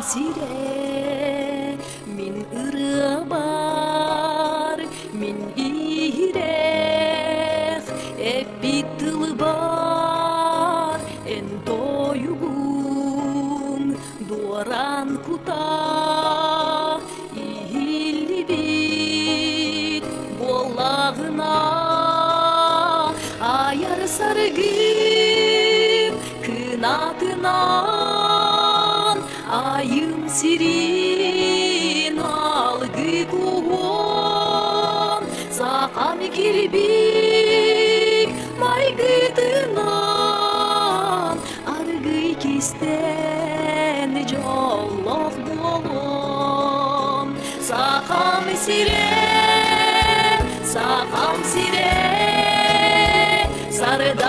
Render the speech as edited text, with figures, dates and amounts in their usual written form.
Sire min ırıbar min irek epitıl bar en doygun duran kuta ihillibit bolağına ayar sargıp kınatına ayım sirin algı kuhon sakam kirbik maygıtınan argı kisten jollof bolon sakam sire sarıda